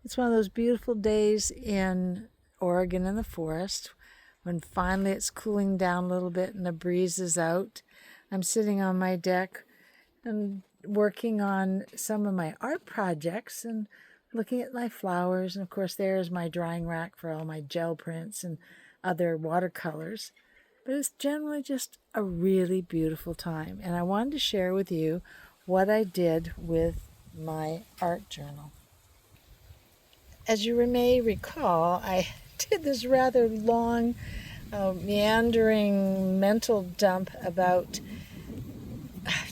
It's one of those beautiful days in Oregon in the forest when finally it's cooling down a little bit and the breeze is out. I'm sitting on my deck and working on some of my art projects and looking at my flowers. And of course, there's my drying rack for all my gel prints and other watercolors. But it's generally just a really beautiful time. And I wanted to share with you what I did with my art journal. As you may recall, I did this rather long, meandering mental dump about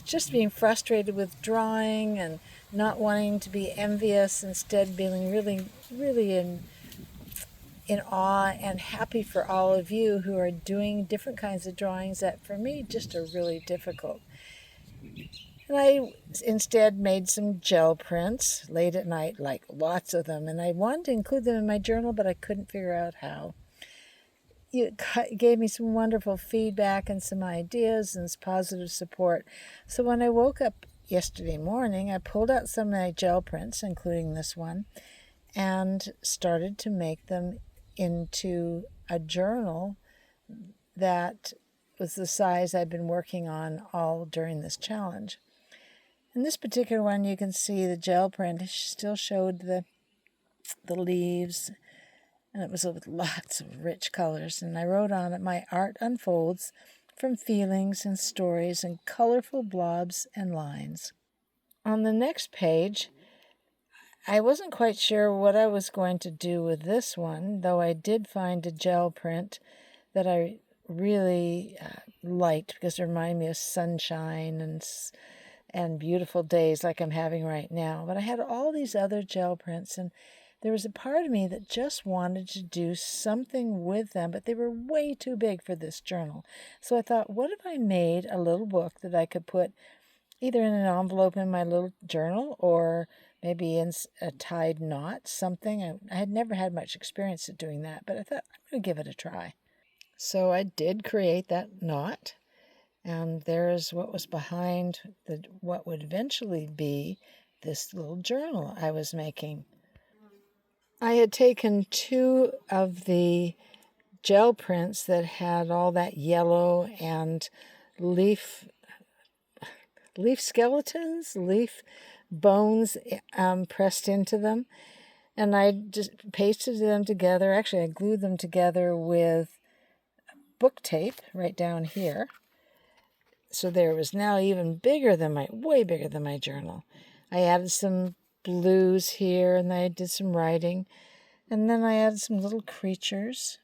just being frustrated with drawing and not wanting to be envious, instead feeling really in awe and happy for all of you who are doing different kinds of drawings that for me just are really difficult. And I instead made some gel prints late at night, like lots of them, and I wanted to include them in my journal, but I couldn't figure out how. You gave me some wonderful feedback and some ideas and some positive support. So when I woke up yesterday morning, I pulled out some of my gel prints, including this one, and started to make them into a journal that was the size I've been working on all during this challenge. In this particular one, you can see the gel print still showed the leaves, and it was with lots of rich colors. And I wrote on it, "My art unfolds from feelings and stories and colorful blobs and lines." On the next page, I wasn't quite sure what I was going to do with this one, though I did find a gel print that I really liked because it reminded me of sunshine and beautiful days like I'm having right now. But I had all these other gel prints, and there was a part of me that just wanted to do something with them, but they were way too big for this journal. So I thought, what if I made a little book that I could put either in an envelope in my little journal or maybe in a tied knot, something. I had never had much experience at doing that, but I thought I'm going to give it a try. So I did create that knot. And there's what was behind what would eventually be this little journal I was making. I had taken two of the gel prints that had all that yellow and leaf skeletons, leaf bones pressed into them. And I just pasted them together. Actually, I glued them together with book tape right down here. So there, it was now even way bigger than my journal. I added some blues here, and I did some writing. And then I added some little creatures.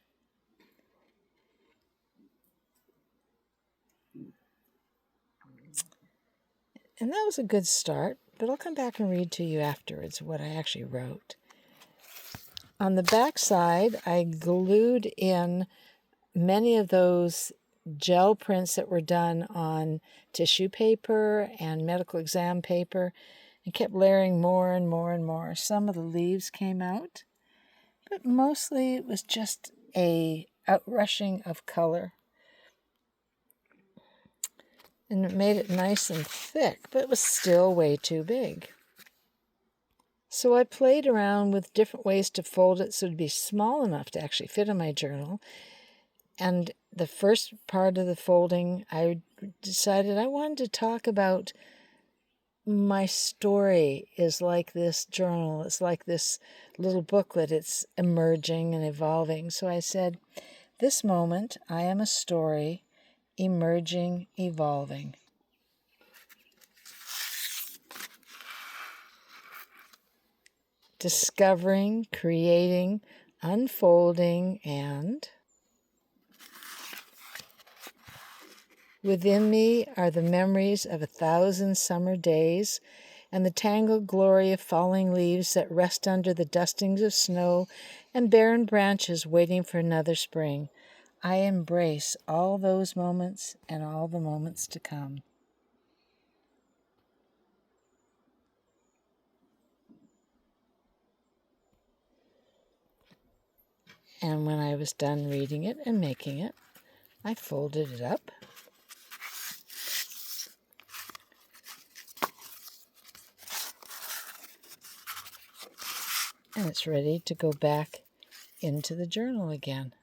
And that was a good start, but I'll come back and read to you afterwards what I actually wrote. On the back side, I glued in many of those gel prints that were done on tissue paper and medical exam paper, and kept layering more and more and more. Some of the leaves came out, but mostly it was just a outrushing of color. And it made it nice and thick, but it was still way too big. So I played around with different ways to fold it so it'd be small enough to actually fit in my journal. And the first part of the folding, I decided I wanted to talk about my story is like this journal. It's like this little booklet. It's emerging and evolving. So I said, "This moment, I am a story, emerging, evolving." Discovering, creating, unfolding, and within me are the memories of 1,000 summer days and the tangled glory of falling leaves that rest under the dustings of snow and barren branches waiting for another spring. I embrace all those moments and all the moments to come. And when I was done reading it and making it, I folded it up. And it's ready to go back into the journal again.